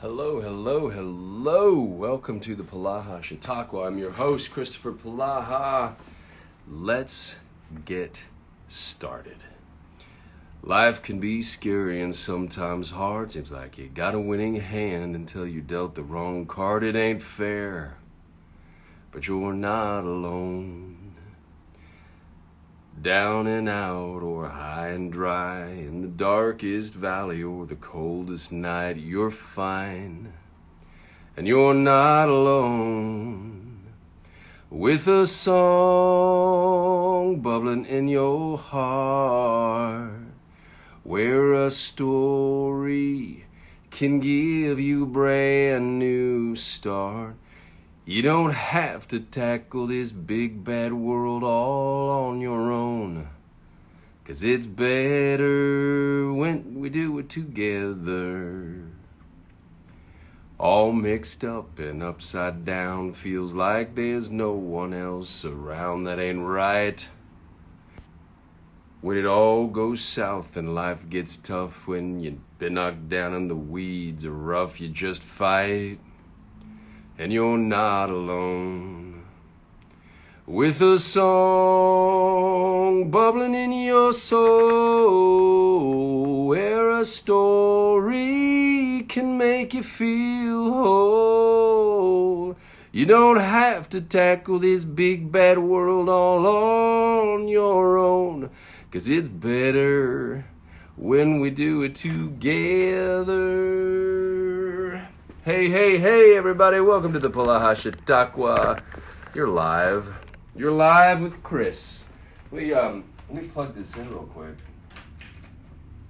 Hello, hello, hello. Welcome to the Polaha Chautauqua. I'm your host, Kristoffer Polaha. Let's get started. Life can be scary and sometimes hard. Seems like you got a winning hand until you dealt the wrong card. It ain't fair, but you're not alone. Down and out or high and dry, in the darkest valley or the coldest night, you're fine, and you're not alone. With a song bubbling in your heart, where a story can give you a brand new start. You don't have to tackle this big bad world all on your own, 'cause it's better when we do it together. All mixed up and upside down, feels like there's no one else around. That ain't right. When it all goes south and life gets tough, when you've been knocked down and the weeds are rough, you just fight. And you're not alone. With a song bubbling in your soul, where a story can make you feel whole. You don't have to tackle this big bad world all on your own, 'cause it's better when we do it together. Hey, everybody. Welcome to the Polaha Chautauqua. You're live with Chris. Let me plug this in real quick.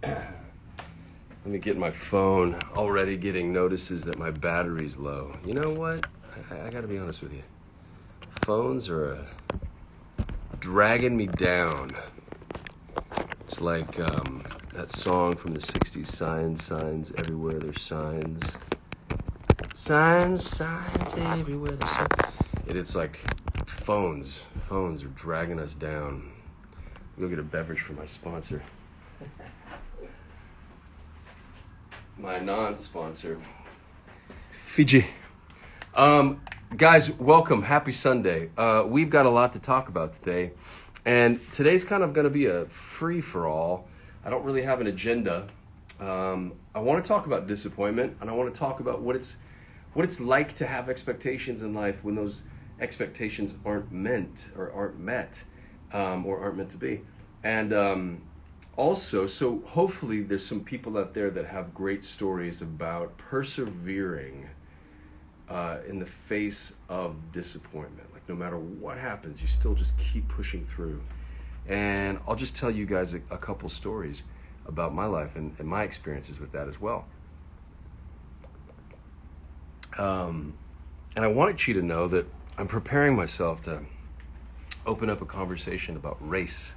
Let me get my phone. Already getting notices that my battery's low. You know what? I gotta be honest with you. Phones are dragging me down. It's like that song from the 60s, signs, everywhere there's signs. Signs everywhere there's signs. It's like phones are dragging us down. Go get a beverage for my sponsor. My non-sponsor, Fiji. Guys, welcome. Happy Sunday. We've got a lot to talk about today. And today's kind of going to be a free-for-all. I don't really have an agenda. I want to talk about disappointment, and I want to talk about what it's like to have expectations in life when those expectations aren't met, or aren't meant to be. And also, so hopefully there's some people out there that have great stories about persevering in the face of disappointment. Like no matter what happens, you still just keep pushing through. And I'll just tell you guys a couple stories about my life and my experiences with that as well. And I wanted you to know that I'm preparing myself to open up a conversation about race.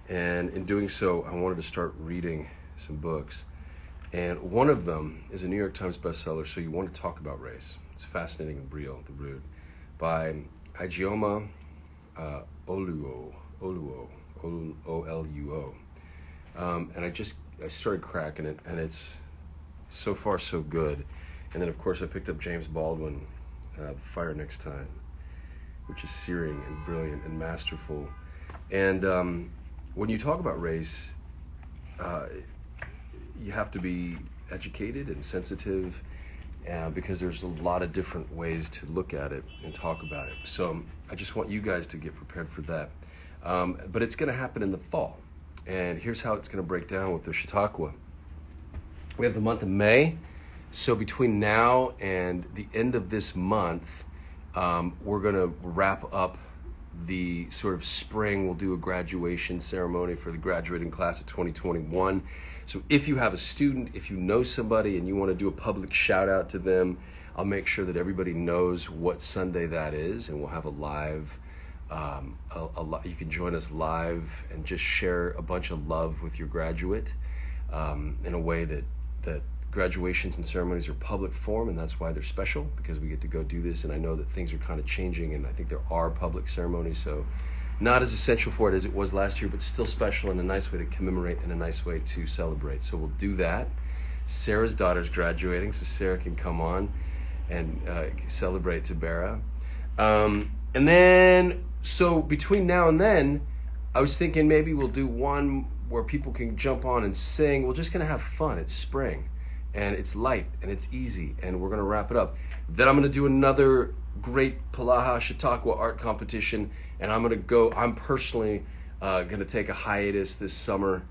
And in doing so, I wanted to start reading some books. And one of them is a New York Times bestseller, So You Want to Talk About Race. It's fascinating and real, the root, by Ijeoma Oluo. O-L-U-O. And I started cracking it, and it's so far so good. And then, of course, I picked up James Baldwin, Fire Next Time, which is searing and brilliant and masterful. And when you talk about race, you have to be educated and sensitive because there's a lot of different ways to look at it and talk about it. So I just want you guys to get prepared for that. But it's going to happen in the fall. And here's how it's going to break down with the Chautauqua. We have the month of May. So between now and the end of this month, we're going to wrap up the sort of spring. We'll do a graduation ceremony for the graduating class of 2021. So if you have a student, if you know somebody and you want to do a public shout out to them, I'll make sure that everybody knows what Sunday that is, and we'll have a live, you can join us live and just share a bunch of love with your graduate in a way that graduations and ceremonies are public form, and that's why they're special, because we get to go do this. And I know that things are kind of changing, and I think there are public ceremonies, so not as essential for it as it was last year, but still special and a nice way to commemorate and a nice way to celebrate. So we'll do that. Sarah's daughter's graduating, so Sarah can come on and celebrate Tabera. And then, so between now and then, I was thinking maybe we'll do one where people can jump on and sing. We're just going to have fun. It's spring, and it's light, and it's easy, and we're going to wrap it up. Then I'm going to do another great Polaha Chautauqua art competition, and I'm personally going to take a hiatus this summer,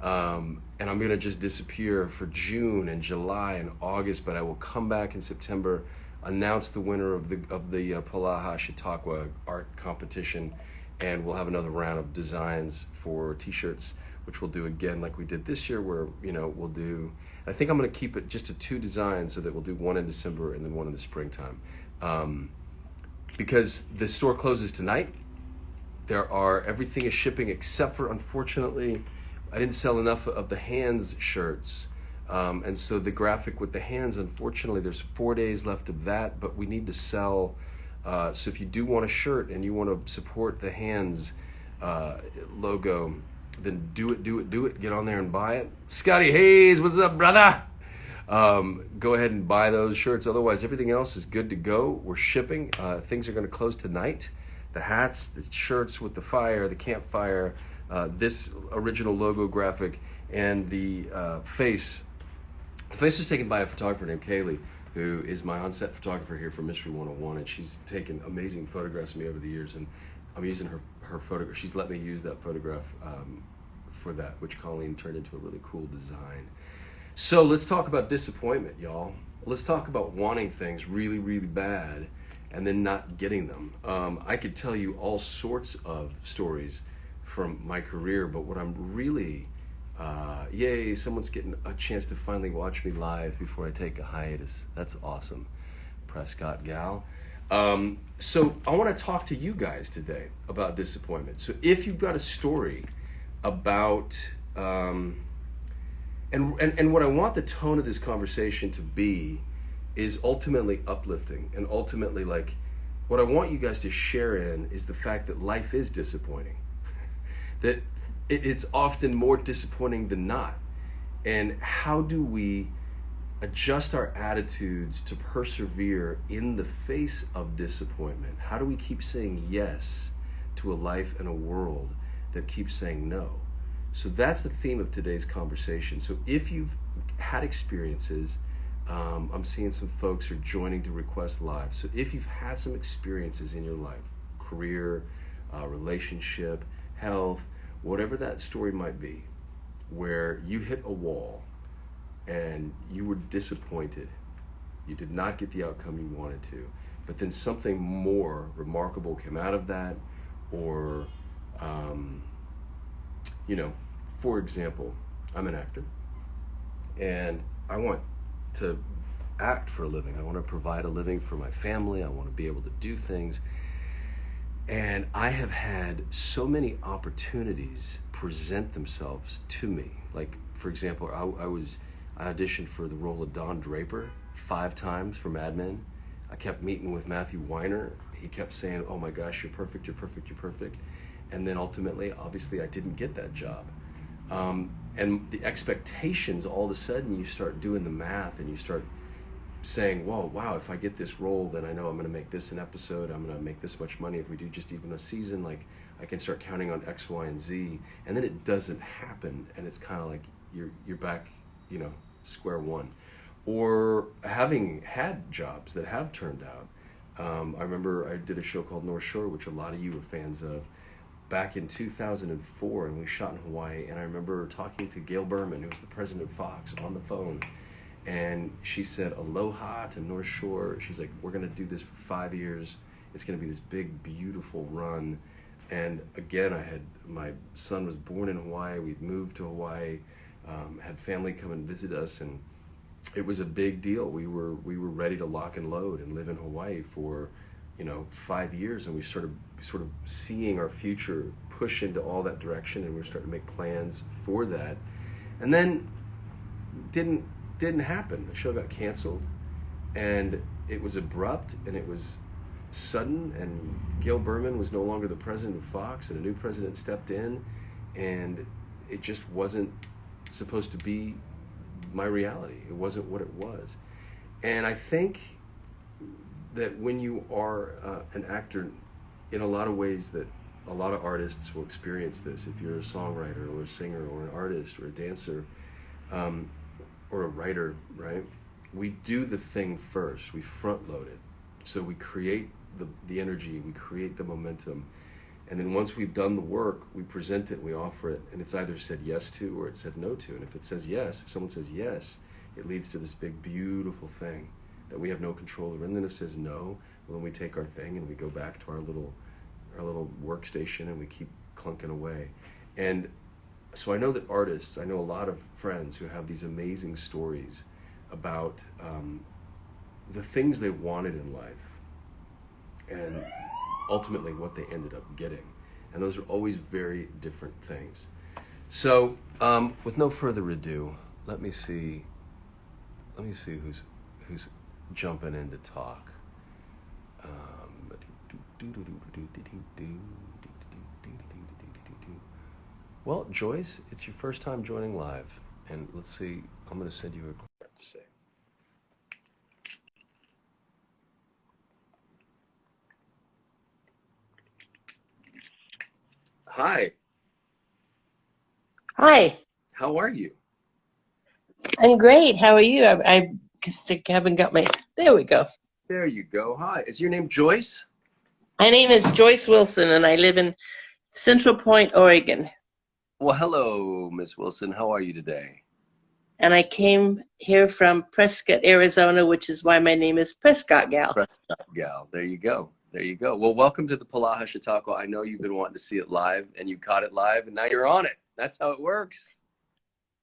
and I'm going to just disappear for June and July and August, but I will come back in September, announce the winner of the Polaha Chautauqua art competition, and we'll have another round of designs for t-shirts, which we'll do again like we did this year, where we'll do, I think I'm going to keep it just to 2 designs, so that we'll do one in December and then one in the springtime, because the store closes tonight. Everything is shipping except for, unfortunately, I didn't sell enough of the hands shirts. And so the graphic with the hands, unfortunately, there's 4 days left of that, but we need to sell. So if you do want a shirt and you want to support the hands logo, then do it. Get on there and buy it. Scotty Hayes, what's up, brother? Go ahead and buy those shirts. Otherwise, everything else is good to go. We're shipping. Things are going to close tonight. The hats, the shirts with the fire, the campfire, this original logo graphic, and the face. The face was taken by a photographer named Kaylee, who is my on-set photographer here for Mystery 101, and she's taken amazing photographs of me over the years, and I'm using her photograph. She's let me use that photograph for that, which Colleen turned into a really cool design. So let's talk about disappointment, y'all. Let's talk about wanting things really, really bad and then not getting them. I could tell you all sorts of stories from my career, but what I'm really, yay, someone's getting a chance to finally watch me live before I take a hiatus. That's awesome, Prescott gal. So I want to talk to you guys today about disappointment. So if you've got a story about, and what I want the tone of this conversation to be is ultimately uplifting, and ultimately, like, what I want you guys to share in is the fact that life is disappointing, that it's often more disappointing than not. And how do we adjust our attitudes to persevere in the face of disappointment? How do we keep saying yes to a life and a world that keeps saying no? So that's the theme of today's conversation. So if you've had experiences, I'm seeing some folks are joining to request live. So if you've had some experiences in your life, career, relationship, health, whatever that story might be, where you hit a wall and you were disappointed, you did not get the outcome you wanted to, but then something more remarkable came out of that, or, for example, I'm an actor and I want to act for a living. I want to provide a living for my family. I want to be able to do things. And I have had so many opportunities present themselves to me. Like, for example, I auditioned for the role of Don Draper 5 times for Mad Men. I kept meeting with Matthew Weiner. He kept saying, oh my gosh, you're perfect, you're perfect, you're perfect. And then ultimately, obviously, I didn't get that job. And the expectations, all of a sudden, you start doing the math and you start saying, whoa, wow, if I get this role, then I know I'm going to make this an episode. I'm going to make this much money. If we do just even a season, like, I can start counting on X, Y, and Z. And then it doesn't happen. And it's kind of like you're back, square one. Or having had jobs that have turned out. I remember I did a show called North Shore, which a lot of you are fans of, back in 2004, and we shot in Hawaii. And I remember talking to Gail Berman, who was the president of Fox, on the phone. And she said, aloha to North Shore. She's like, we're going to do this for 5 years. It's going to be this big, beautiful run. And again, my son was born in Hawaii. We'd moved to Hawaii, had family come and visit us. And it was a big deal. We were ready to lock and load and live in Hawaii for, 5 years. And we sort of seeing our future push into all that direction. And we were starting to make plans for that. And then didn't happen. The show got canceled, and it was abrupt, and it was sudden, and Gail Berman was no longer the president of Fox, and a new president stepped in, and it just wasn't supposed to be my reality. It wasn't what it was. And I think that when you are an actor, in a lot of ways that a lot of artists will experience this. If you're a songwriter or a singer or an artist or a dancer, um, or a writer, right? We do the thing first. We front load it. So we create the energy, we create the momentum. And then once we've done the work, we present it, we offer it, and it's either said yes to or it's said no to. And if it says yes, if someone says yes, it leads to this big, beautiful thing that we have no control over. And then if it says no, well, then we take our thing and we go back to our little workstation and we keep clunking away. And so I know that artists, I know a lot of friends who have these amazing stories about the things they wanted in life and ultimately what they ended up getting. And those are always very different things. So with no further ado, let me see who's jumping in to talk. Well, Joyce, it's your first time joining live, and let's see, I'm going to send you a question to say. Hi. Hi, How are you? I'm great. How are you? I just haven't got my. There we go. There you go. Hi. Is your name Joyce? My name is Joyce Wilson, and I live in Central Point, Oregon. Well, hello, Miss Wilson. How are you today? And I came here from Prescott, Arizona, which is why my name is Prescott Gal. Prescott Gal. There you go. There you go. Well, welcome to the Polaha Chautauqua. I know you've been wanting to see it live, and you caught it live, and now you're on it. That's how it works.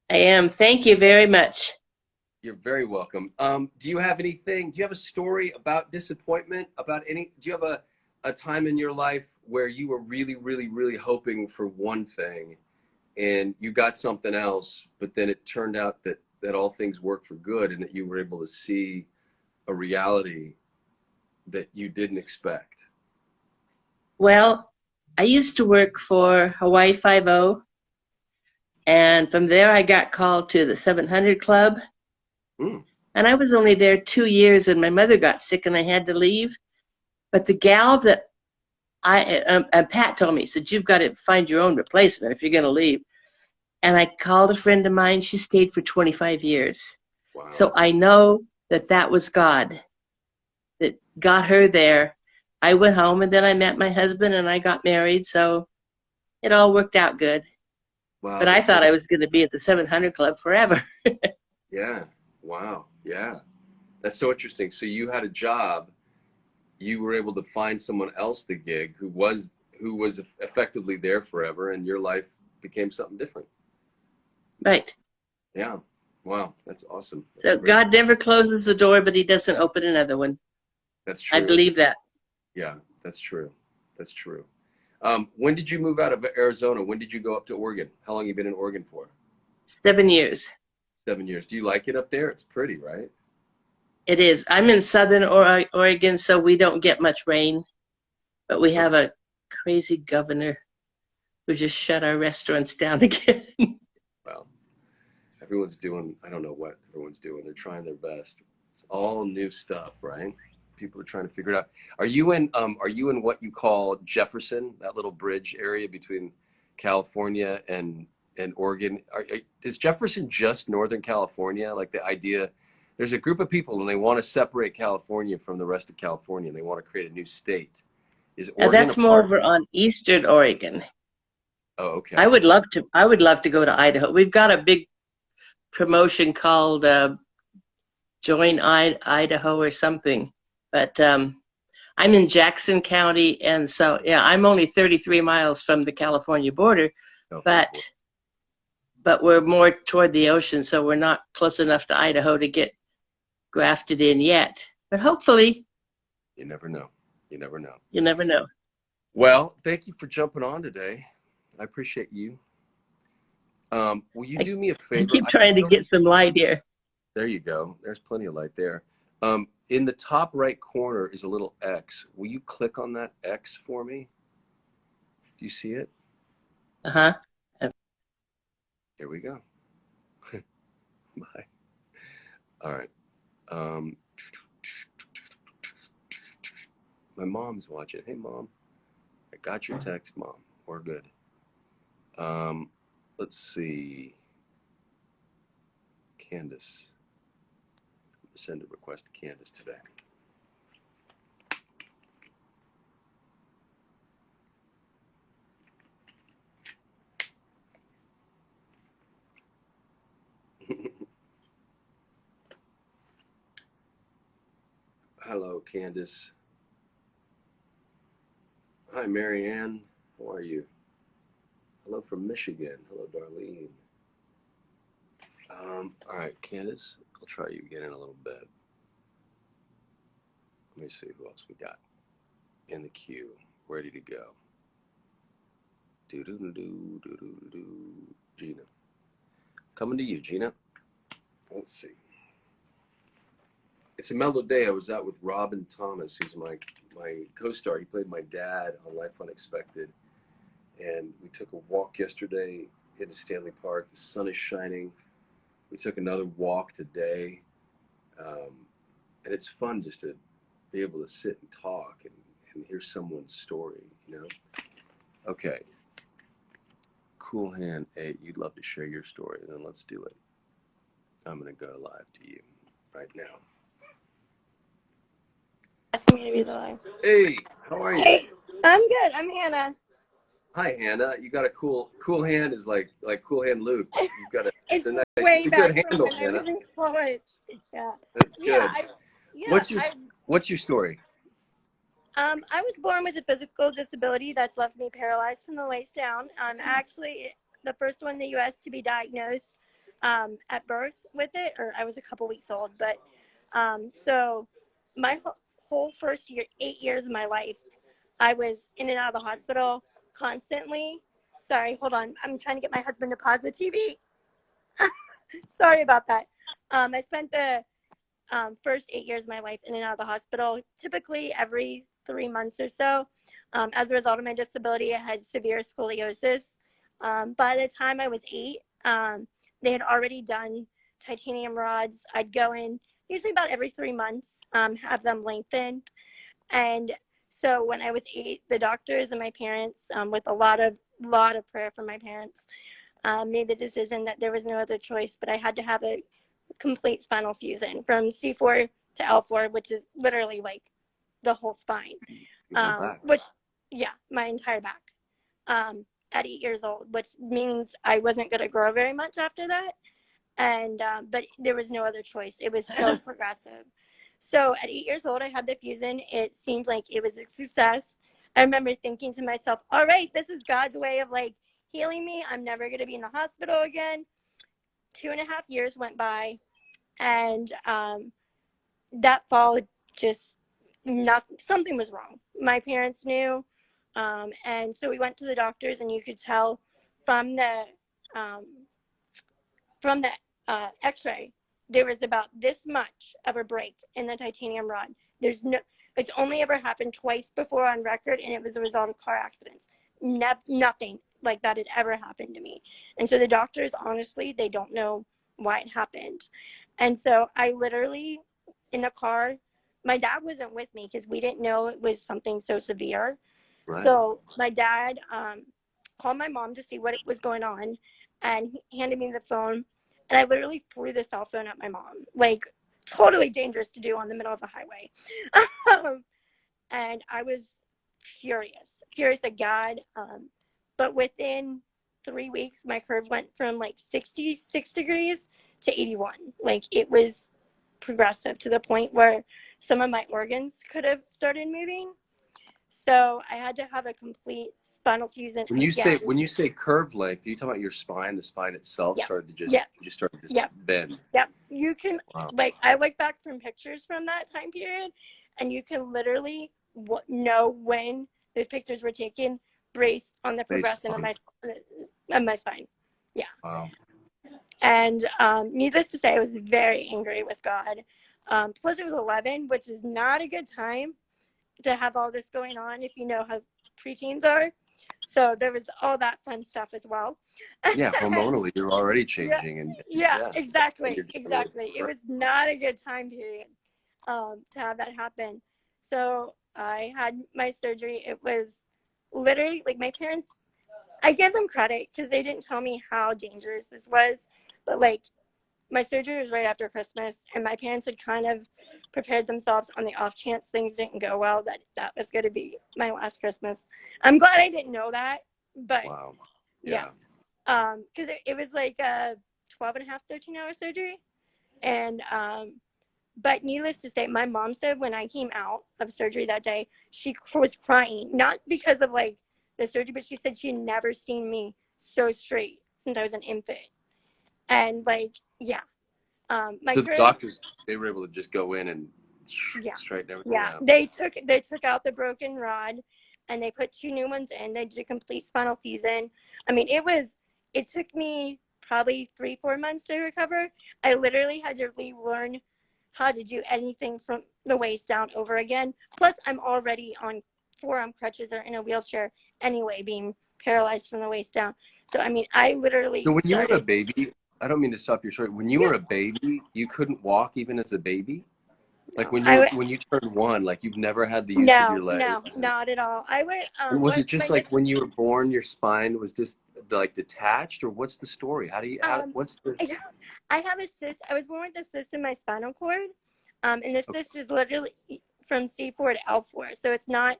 I am. Thank you very much. You're very welcome. Do you have anything? Do you have a story about disappointment? Do you have a time in your life where you were really, really, really hoping for one thing and you got something else, but then it turned out that all things work for good and that you were able to see a reality that you didn't expect? Well, I used to work for Hawaii Five-0, and from there I got called to the 700 Club. Mm. And I was only there 2 years, and my mother got sick, and I had to leave. But the gal that Pat told me, he said, you've got to find your own replacement if you're going to leave. And I called a friend of mine. She stayed for 25 years. Wow. So I know that was God that got her there. I went home, and then I met my husband, and I got married. So it all worked out good. Wow. But I thought I was going to be at the 700 Club forever. Yeah. Wow. Yeah. That's so interesting. So you had a job, you were able to find someone else the gig who was effectively there forever, and your life became something different. Right. Yeah. Wow. That's awesome. So God never closes the door, but he doesn't open another one. That's true. I believe that. Yeah, that's true. That's true. When did you move out of Arizona? When did you go up to Oregon? How long have you been in Oregon for? 7 years. 7 years. Do you like it up there? It's pretty, right? It is. I'm in southern Oregon, so we don't get much rain, but we have a crazy governor who just shut our restaurants down again. Well, everyone's doing, I don't know what everyone's doing. They're trying their best. It's all new stuff, right? People are trying to figure it out. Are you in what you call Jefferson, that little bridge area between California and Oregon? Is Jefferson just Northern California? Like the idea, there's a group of people and they want to separate California from the rest of California and they want to create a new state. Is Oregon That's more over on Eastern Oregon. Oh, okay. I would love to go to Idaho. We've got a big promotion called Join Idaho or something. But I'm in Jackson County, and so yeah, I'm only 33 miles from the California border, but we're more toward the ocean, so we're not close enough to Idaho to get grafted in yet. But hopefully. You never know. You never know. You never know. Well, thank you for jumping on today. I appreciate you. Will you do me a favor? I keep trying to get some light here. There you go. There's plenty of light there. In the top right corner is a little X. Will you click on that X for me? Do you see it? Uh-huh. Here we go. Bye. All right. Um, my mom's watching. Hey, Mom. I got your text, Mom. We're good. Um, let's see. Candace. Send a request to Candace today. Hello, Candace. Hi, Marianne. How are you? Hello from Michigan. Hello, Darlene. All right, Candace. I'll try you again in a little bit. Let me see who else we got in the queue, ready to go. Do do do do do do do. Gina, coming to you, Gina. Let's see. It's a mellow day. I was out with Robin Thomas, who's my co-star. He played my dad on Life Unexpected, and we took a walk yesterday into Stanley Park. The sun is shining. We took another walk today, um, and it's fun just to be able to sit and talk and hear someone's story. You know. Okay. Cool Hand 8, you'd love to share your story, then let's do it. I'm going to go live to you right now. Asking me to be the live. Hey, how are you? Hey, I'm good. I'm Hannah. Hi, Hannah. You got a cool Hand is like Cool Hand Luke. You've got It's a nice, way it's a back good from handle, when I Hannah. was in college. Yeah. That's Yeah. good. What's your story? I was born with a physical disability that's left me paralyzed from the waist down. I'm actually the first one in the U.S. to be diagnosed at birth with it, or I was a couple weeks old. But so my whole first 8 years of my life, I was in and out of the hospital constantly. Sorry, hold on. I'm trying to get my husband to pause the TV. Sorry about that. I spent the first 8 years of my life in and out of the hospital, typically every 3 months or so. As a result of my disability, I had severe scoliosis. By the time I was 8, they had already done titanium rods. I'd go in usually about every 3 months, have them lengthened. And so when I was 8, the doctors and my parents, with a lot of prayer from my parents, made the decision that there was no other choice, but I had to have a complete spinal fusion from C4 to L4, which is literally like the whole spine. Which, yeah, my entire back. At 8 years old, which means I wasn't going to grow very much after that. And but there was no other choice. It was so progressive. So at 8 years old, I had the fusion. It seemed like it was a success. I remember thinking to myself, all right, this is God's way of like healing me. I'm never going to be in the hospital again. 2.5 years went by, and that fall just something was wrong. My parents knew, and so we went to the doctors, and you could tell from the X-ray there was about this much of a break in the titanium rod. It's only ever happened twice before on record, and it was a result of car accidents. Nothing like that had ever happened to me. And so the doctors, honestly, they don't know why it happened. And so I literally, in the car, my dad wasn't with me because we didn't know it was something so severe. Right. So my dad called my mom to see what was going on, and he handed me the phone. And I literally threw the cell phone at my mom, like totally dangerous to do on the middle of the highway. And I was furious at God. But within 3 weeks, my curve went from like 66 degrees to 81. Like it was progressive to the point where some of my organs could have started moving. So I had to have a complete spinal fusion. When you say curve length, are you talking about your spine? The spine itself started to just started to bend. Yep. You can I look back from pictures from that time period, and you can literally know when those pictures were taken based on the progression of my spine. Yeah. Wow. And needless to say, I was very angry with God. Plus, it was 11, which is not a good time to have all this going on if you know how preteens are. So there was all that fun stuff as well. Yeah, hormonally, you're already Yeah, changing, and yeah, yeah, and exactly, you're dealing with exactly. It was not a good time period to have that happen. So I had my surgery. It was literally like my parents. I give them credit because they didn't tell me how dangerous this was, but like my surgery was right after Christmas, and my parents had kind of prepared themselves on the off chance things didn't go well that that was going to be my last Christmas. I'm glad I didn't know that, but wow, yeah, yeah. because it was like a 12 and a half, 13-hour surgery, and but needless to say, my mom said when I came out of surgery that day, she was crying, not because of like the surgery, but she said she had never seen me so straight since I was an infant, and like yeah. My So the crib, doctors, they were able to just go in and yeah, straighten everything yeah. out. They took out the broken rod, and they put two new ones in. They did a complete spinal fusion. I mean, it took me probably 3-4 months to recover. I literally had to relearn how to do anything from the waist down over again. Plus, I'm already on forearm crutches or in a wheelchair anyway, being paralyzed from the waist down. So I mean, I literally So when you were a started. baby, I don't mean to stop your story. When you Yeah, were a baby, you couldn't walk even as a baby. Like no, I when you turned one, like you've never had the use of no, your no, legs. not at all. I would And was what it just my like when you were born, your spine was just like detached, or what's the story? um What's the? I have a cyst. I was born with a cyst in my spinal cord, and the Okay. cyst is literally from C4 to L4, so it's not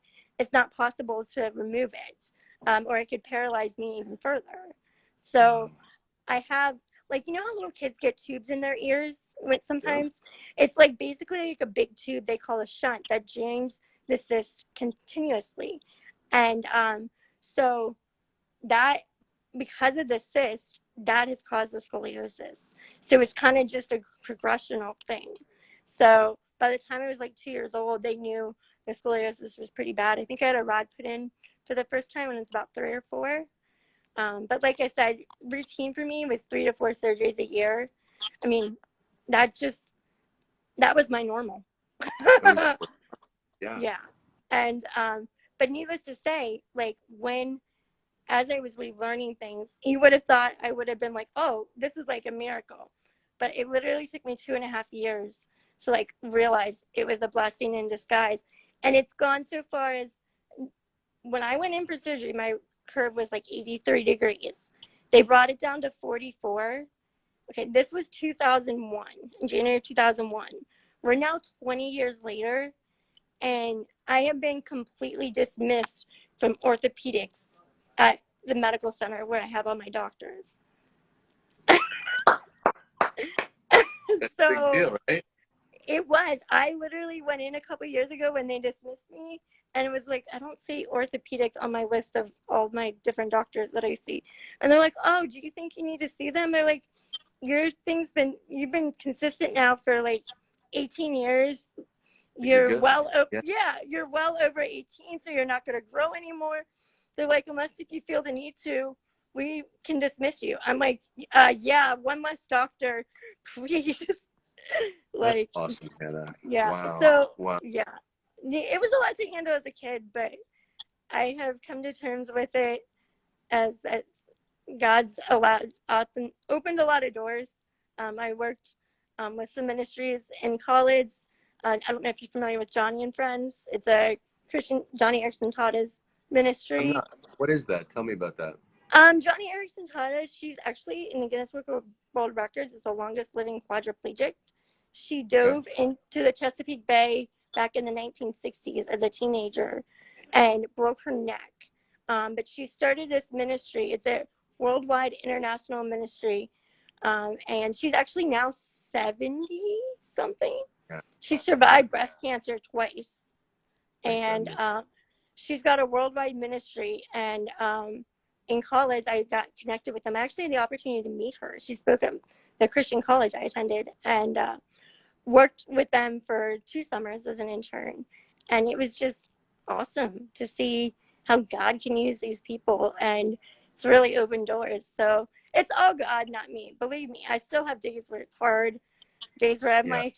possible to remove it, or it could paralyze me even further. So I have like you know how little kids get tubes in their ears when Yeah. sometimes it's like basically like a big tube they call a shunt that jams the cyst continuously, and so that because of the cyst that has caused the scoliosis. So it's kind of just a progressional thing. So by the time I was like 2 years old, they knew the scoliosis was pretty bad. I think I had a rod put in for the first time when I was about 3 or 4. But like I said, routine for me was 3 to 4 surgeries a year. I mean, that just that was my normal. That was yeah. Yeah. And but needless to say, like when as I was relearning things, you would have thought I would have been like, oh, this is like a miracle. But it literally took me 2.5 years to like realize it was a blessing in disguise. And it's gone so far as when I went in for surgery, my curve was like 83 degrees. They brought it down to 44. Okay, this was 2001, in January of 2001. We're now 20 years later, and I have been completely dismissed from orthopedics at the medical center where I have all my doctors. That's a big So deal, right? it was. I literally went in a couple years ago when they dismissed me, and it was like, I don't see orthopedics on my list of all my different doctors that I see. And they're like, oh, do you think you need to see them? They're like, you've been consistent now for like 18 years. Like you're good. Yeah. Yeah, you're well over 18, so you're not going to grow anymore. They're like, unless if you feel the need to, we can dismiss you. I'm like, yeah, one less doctor, please. That's Like, awesome, Hannah. yeah. Wow. So, Wow. yeah, it was a lot to handle as a kid, but I have come to terms with it as God's opened a lot of doors. I worked with some ministries in college. I don't know if you're familiar with Johnny and Friends. It's a Christian. Johnny Erickson taught his I'm ministry. not. What is that? Tell me about that. Johnny Erickson taught us. She's actually in the Guinness Book of World Records as the longest living quadriplegic. She Okay. dove into the Chesapeake Bay back in the 1960s as a teenager and broke her neck. But she started this ministry. It's a worldwide international ministry. And she's actually now 70 something. Yeah. She survived breast cancer twice. Thank And goodness. she's got a worldwide ministry. And in college, I got connected with them. I actually had the opportunity to meet her. She spoke at the Christian college I attended and worked with them for 2 summers as an intern. And it was just awesome to see how God can use these people. And it's really opened doors. So it's all God, not me. Believe me, I still have days where it's hard, days where I'm Yeah. like,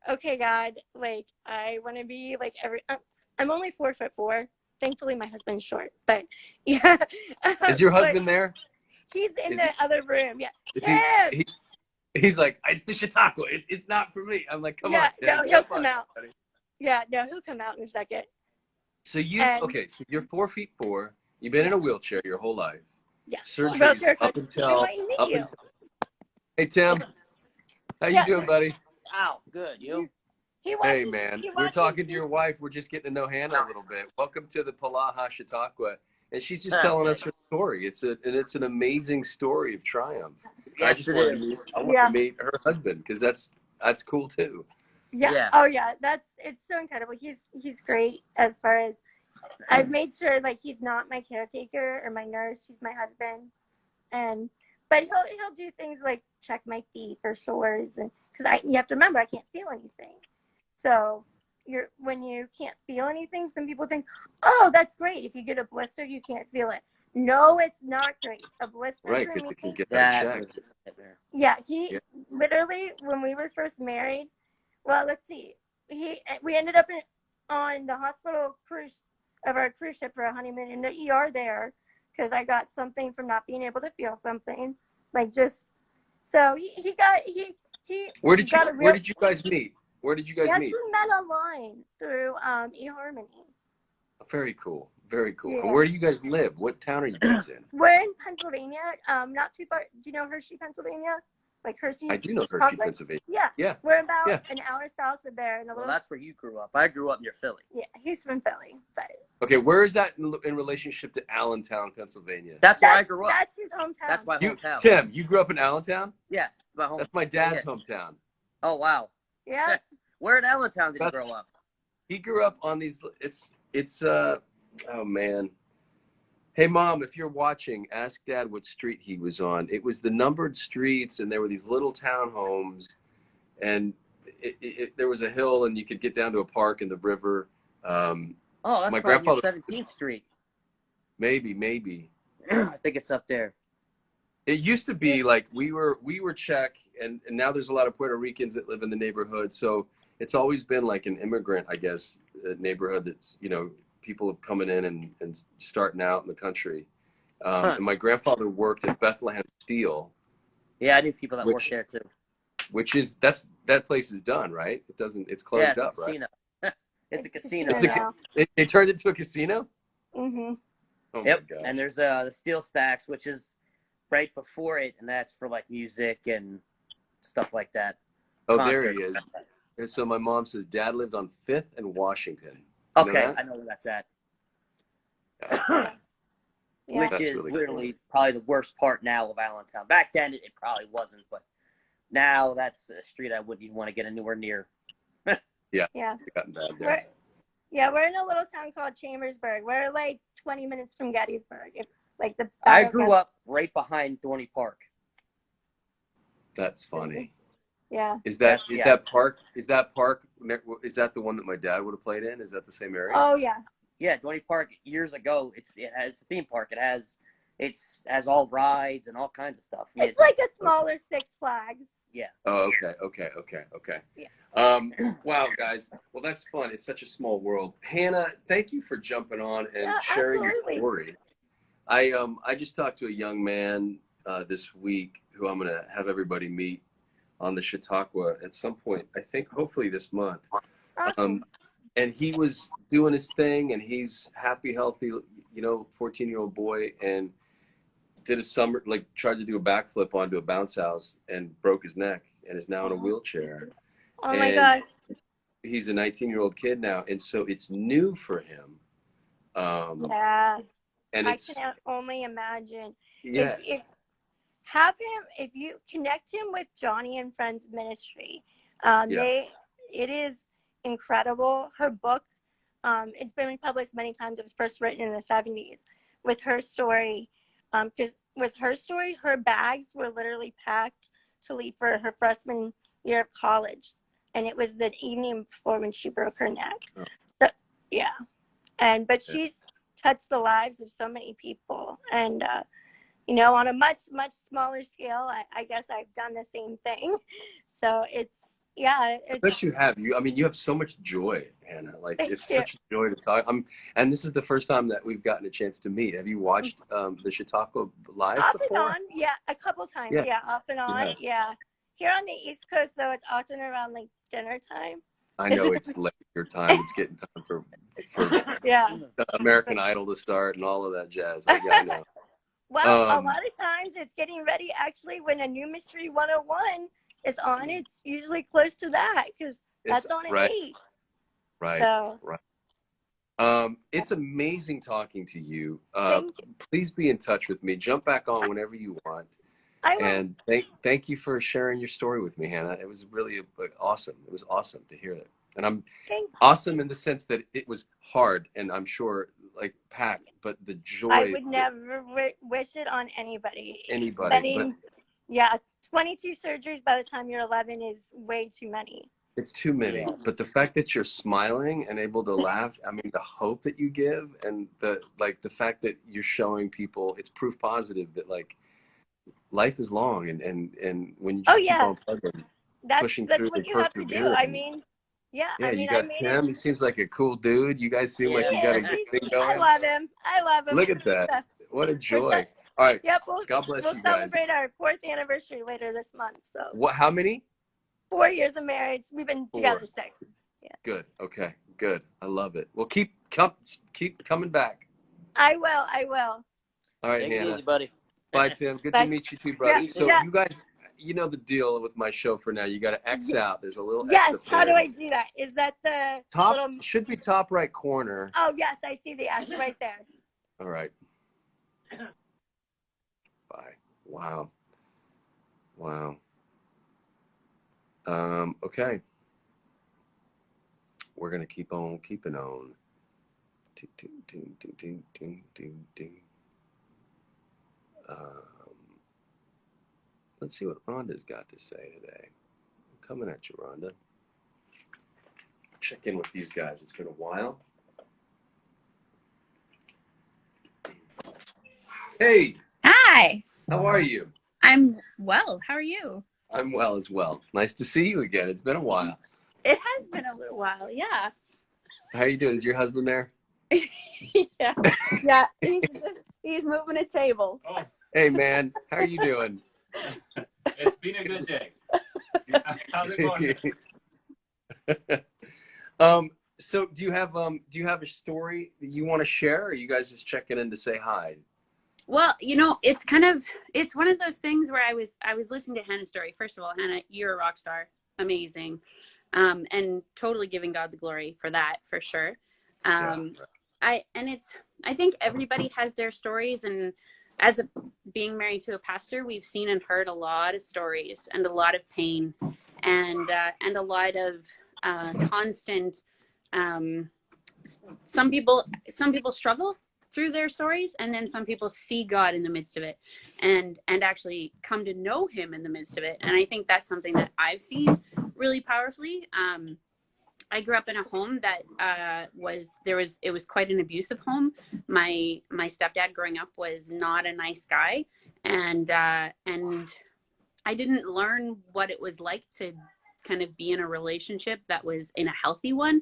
okay, God, like I want to be like I'm only 4'4", thankfully my husband's short, but yeah. Is your But husband there? he's in Is the he? other room. Yeah. Is Tim. he's like, it's the Chautauqua. It's not for me. I'm like, come on, Yeah, Tim. no, he'll Come on, come out. buddy. Yeah, no, he'll come out in a second. So And so you're 4'4". You've been in a wheelchair your whole life. yeah, Surgeries wheelchair up coach. We until want to meet you. Hey Tim, how you Yeah, doing, buddy? Ow, good. You? he Hey watches. man, He we're watches talking to you. your wife. We're just getting to know Hannah a little bit. Welcome to the Polaha Chautauqua, and she's just Oh, telling us her story. It's an amazing story of triumph. I yes, just it want to is. meet. I want Yeah. to meet her husband because that's cool too. Yeah. Yeah. Oh yeah. It's so incredible. He's great as far as I've made sure like he's not my caretaker or my nurse. He's my husband, but he'll do things like check my feet for sores, and because you have to remember I can't feel anything. So when you can't feel anything, some people think, oh, that's great. If you get a blister, you can't feel it. No, it's not great. A blister Right, for because me. you can get that That checked. was there. Yeah, Yeah. literally when we were first married. Well, let's see. We ended up on the hospital cruise of our cruise ship for a honeymoon in the ER there because I got something from not being able to feel something. Like just so he Where did got a real. Where did you guys meet? Where did you We guys actually meet? met online through eHarmony. Very cool. Very cool. Yeah. And where do you guys live? What town are you guys in? We're in Pennsylvania, not too far. Do you know Hershey, Pennsylvania? Like Hershey. I do know Hershey, Chocolate? Pennsylvania. Yeah. Yeah. We're about Yeah. an hour south of there, and a Well, little. that's where you grew up. I grew up near Philly. Yeah, he's from Philly, but Okay, where is that in relationship to Allentown, Pennsylvania? That's where I grew up. That's his hometown. That's my hometown. Tim, you grew up in Allentown? Yeah, my home. That's my dad's Yeah. hometown. Oh wow. Yeah. Where in Allentown did you grow up? He grew up on these. Oh man. Hey mom, if you're watching, ask dad what street he was on. It was the numbered streets, and there were these little townhomes, and there was a hill, and you could get down to a park in the river. Oh, that's My probably grandfather- near 17th Street. Maybe. I think it's up there. It used to be like we were Czech, and now there's a lot of Puerto Ricans that live in the neighborhood. So it's always been like an immigrant, I guess, neighborhood that's, people have coming in and starting out in the country. And my grandfather worked at Bethlehem Steel. Yeah, I knew people that Which- worked there too. Which is that place is done, right? It's closed Yeah, it's up, a right? casino. It's a casino It's a now. It turned into a casino. Mm-hmm. Oh Yep. my gosh. And there's the Steel Stacks, which is right before it, and that's for like music and stuff like that. Oh, there he Concerts. is. And so my mom says Dad lived on 5th and Washington. You know Okay, that? I know where that's at. Yeah. Which That's is really literally probably the worst part now of Allentown. Back then, it probably wasn't, but now that's a street I wouldn't even want to get anywhere near. Yeah. It's gotten bad there. We're in a little town called Chambersburg. We're like 20 minutes from Gettysburg. I grew up right behind Dorney Park. That's funny. Yeah. Is that Yeah. that park? Is that the one that my dad would have played in? Is that the same area? Oh yeah. Yeah, Dorney Park years ago. It has a theme park. It has all rides and all kinds of stuff. It's like a smaller Six Flags. Oh, okay. Yeah. Wow, guys. Well, that's fun. It's such a small world. Hannah, thank you for jumping on and Yeah, sharing absolutely. your story. I just talked to a young man this week who I'm gonna have everybody meet on the Chautauqua at some point. I think hopefully this month. Awesome. And he was doing his thing, and he's happy, healthy, 14-year-old boy, and did a summer, tried to do a backflip onto a bounce house and broke his neck and is now in a wheelchair. Oh my and God. He's a 19-year-old kid now, and so it's new for him. Yeah. And I it's, can only imagine. yeah, If you connect him with Johnny and Friends Ministry, Yeah. it is incredible. Her book, it's been published many times. It was first written in the 70s with her story. Because with her story, her bags were literally packed to leave for her freshman year of college. And it was the evening before when she broke her neck. Oh. So, yeah. But she's touched the lives of so many people. And, on a much, much smaller scale, I guess I've done the same thing. So it's Yeah, I bet you have. I mean, you have so much joy, Hannah. Like, thank it's you. such a joy to talk. And this is the first time that we've gotten a chance to meet. Have you watched the Chautauqua live Off and before? on, yeah, a couple times, Yeah, yeah, off and you on, have. yeah. Here on the East Coast, though, it's often around like dinner time. I know it's late your time. It's getting time for Yeah. American Idol to start and all of that jazz. I know. Well, a lot of times it's getting ready. Actually, when a new Mystery 101 is on, it's usually close to that because It's that's on at right, 8. right, So right. It's amazing talking to you. thank you. Please be in touch with me. Jump back on whenever you want. I will. And thank you for sharing your story with me, Hannah. It was really awesome. It was awesome to hear it. And I'm Thank. awesome in the sense that it was hard and I'm sure like packed, but the joy. I would never wish it on anybody. Anybody, yeah, 22 surgeries by the time you're 11 is way too many. it's too many. Yeah. But the fact that you're smiling and able to laugh, I mean, the hope that you give and the fact that you're showing people, it's proof positive that like life is long and when you just keep on plugging, pushing That's through what and you have to do. persevering. I mean, yeah, Yeah, I you mean, got I made Tim. He seems like a cool dude. You guys seem it. like you got a Yeah, good thing I going. love him. I love him. Look at that. So, What a joy. All right. yep, God bless we'll you guys. celebrate our 4th anniversary later this month. So What? How many? 4 years of marriage. We've been together 6. Yeah. Good. Okay. Good. I love it. Well, keep coming back. I will. I will. All right, Take it Hannah. easy, buddy. Bye, Tim. Good Bye. to meet you too, brother. Yeah, So yeah. you guys, you know the deal with my show for now. You got to X out. There's a little Yes. X up How do there. I do that? Is that the Top little? should be top right corner. Oh yes, I see the X right there. All right. Bye. Wow. Wow. Okay. We're gonna keep on keeping on. Ding, ding, ding, ding, ding, ding, ding, ding. Let's see what Rhonda's got to say today. I'm coming at you, Rhonda. Check in with these guys. It's been a while. Hey, Hi, how are you? I'm well. How are you? I'm well as well. Nice to see you again. It's been a while. It has been a little while, yeah. How are you doing? Is your husband there? yeah. Yeah, he's moving a table. Oh, Hey, man. How are you doing? it's been a good day. How's it going? So do you have a story that you want to share, or are you guys just checking in to say hi? Well, it's one of those things where I was listening to Hannah's story. First of all, Hannah, you're a rock star. Amazing. And totally giving God the glory for that, for sure. I think everybody has their stories, and as being married to a pastor, we've seen and heard a lot of stories and a lot of pain and a lot of constant. Some people struggle through their stories, and then some people see God in the midst of it and actually come to know him in the midst of it. And I think that's something that I've seen really powerfully. I grew up in a home that it was quite an abusive home. My stepdad growing up was not a nice guy, and I didn't learn what it was like to kind of be in a relationship that was in a healthy one.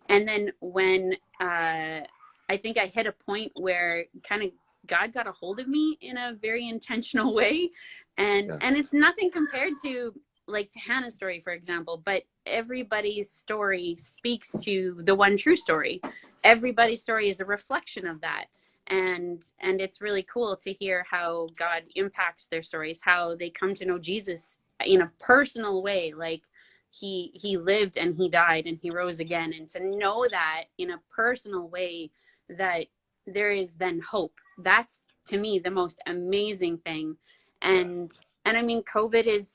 And then when I think I hit a point where kind of God got a hold of me in a very intentional way, and it's nothing compared to like to Hannah's story, for example, but everybody's story speaks to the one true story. Everybody's story is a reflection of that. And it's really cool to hear how God impacts their stories, how they come to know Jesus in a personal way. Like he lived and he died and he rose again. And to know that in a personal way, that there is then hope. That's to me the most amazing thing. And I mean, COVID is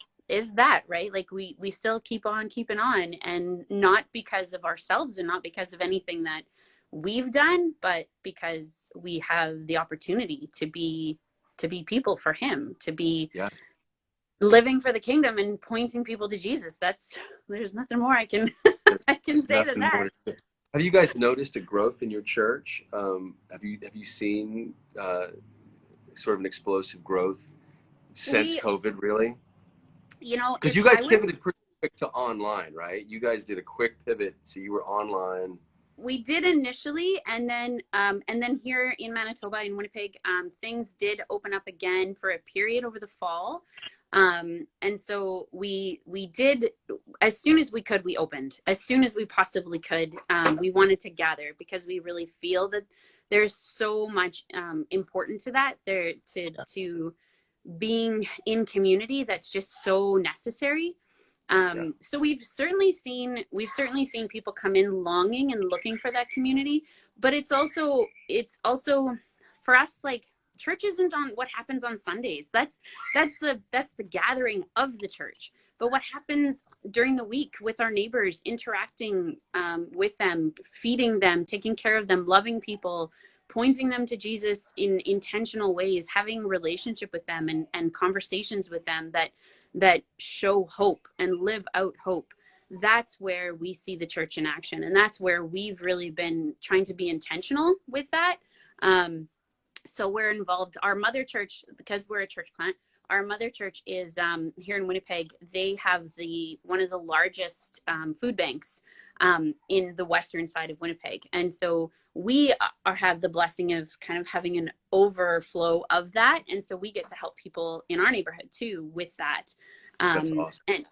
that, right? Like we still keep on keeping on, and not because of ourselves and not because of anything that we've done, but because we have the opportunity to be people for him, to be living for the kingdom and pointing people to Jesus. There's nothing more I can I can say to that. Have you guys noticed a growth in your church? Have you seen sort of an explosive growth since COVID, really? You know, because you guys pivoted pretty quick to online, right? You guys did a quick pivot, so you were online. We did initially, and then here in Manitoba, in Winnipeg, things did open up again for a period over the fall. And so we did, as soon as we could, we opened. As soon as we possibly could, we wanted to gather, because we really feel that there's so much important to that, there to being in community that's just so necessary. So we've certainly seen people come in longing and looking for that community, but it's also for us, like, church isn't on what happens on Sundays. That's the gathering of the church. But what happens during the week with our neighbors, interacting with them, feeding them, taking care of them, loving people, pointing them to Jesus in intentional ways, having relationship with them and conversations with them that show hope and live out hope. That's where we see the church in action. And that's where we've really been trying to be intentional with that. So we're involved. Our mother church, because we're a church plant, our mother church is here in Winnipeg. They have one of the largest food banks in the western side of Winnipeg. And so we have the blessing of kind of having an overflow of that. And so we get to help people in our neighborhood too with that. That's awesome. And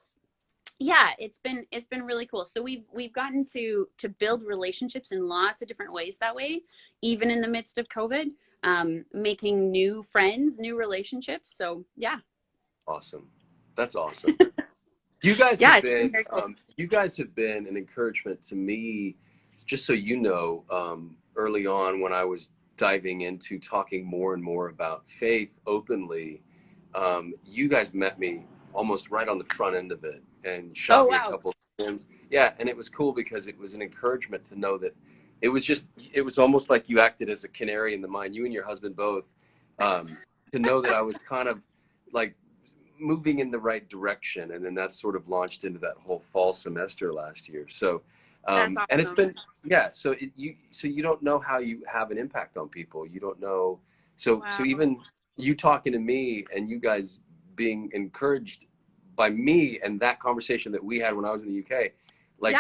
yeah, it's been really cool. So we've gotten to build relationships in lots of different ways that way, even in the midst of COVID, making new friends, new relationships. So yeah. Awesome. That's awesome. You guys have been you guys have been an encouragement to me, just so you know, early on when I was diving into talking more and more about faith openly, you guys met me almost right on the front end of it and shot me a couple of times. Yeah, and it was cool because it was an encouragement to know that it was almost like you acted as a canary in the mine, you and your husband both, to know that I was kind of like moving in the right direction. And then that sort of launched into that whole fall semester last year. So, That's awesome. and it's been, so you don't know how you have an impact on people. You don't know. So even you talking to me and you guys being encouraged by me and that conversation that we had when I was in the UK,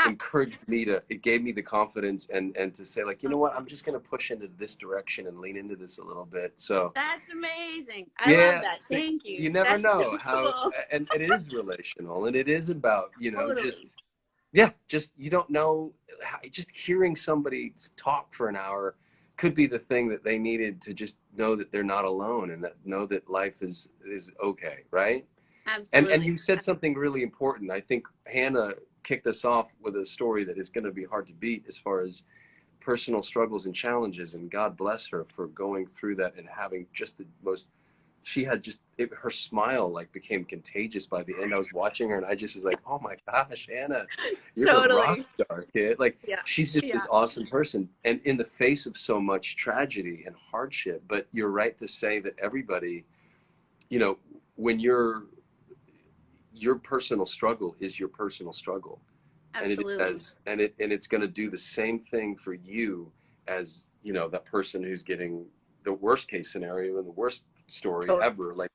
encouraged me it gave me the confidence and to say, like, you know what, I'm just going to push into this direction and lean into this a little bit. So that's amazing. I love that. Thank you. You never know so how, cool. and it is relational, and it is about, Totally. just you don't know how, just hearing somebody talk for an hour could be the thing that they needed to just know that they're not alone and that know that life is okay, right? Absolutely. And you said something really important. I think Hannah kicked us off with a story that is going to be hard to beat as far as personal struggles and challenges, and God bless her for going through that and having just the most, she had just, her smile like became contagious by the end. I was watching her and I just was like, oh my gosh, Hannah, you're a rock star, kid. Like, she's just this awesome person. And in the face of so much tragedy and hardship, but you're right to say that everybody, when your personal struggle is your personal struggle. Absolutely. And it's going to do the same thing for you as, that person who's getting the worst case scenario and the worst story ever. Like,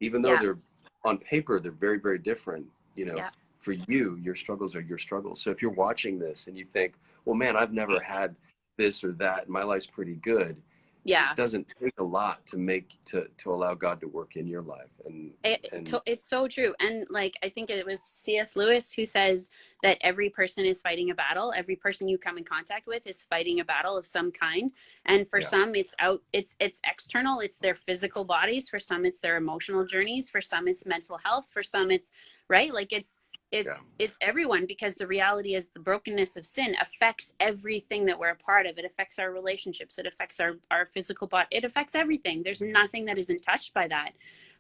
even though they're on paper, they're very, very different, for you, your struggles are your struggles. So if you're watching this and you think, well, man, I've never had this or that, and my life's pretty good. It doesn't take a lot to allow God to work in your life. And it's so true. And like, I think it was C.S. Lewis who says that every person is fighting a battle. Every person you come in contact with is fighting a battle of some kind. And for some, it's external. It's their physical bodies. For some, it's their emotional journeys. For some, it's mental health. For some, it's right. Like it's everyone, because the reality is the brokenness of sin affects everything that we're a part of. It affects our relationships. It affects our physical body. It affects everything. There's nothing that isn't touched by that.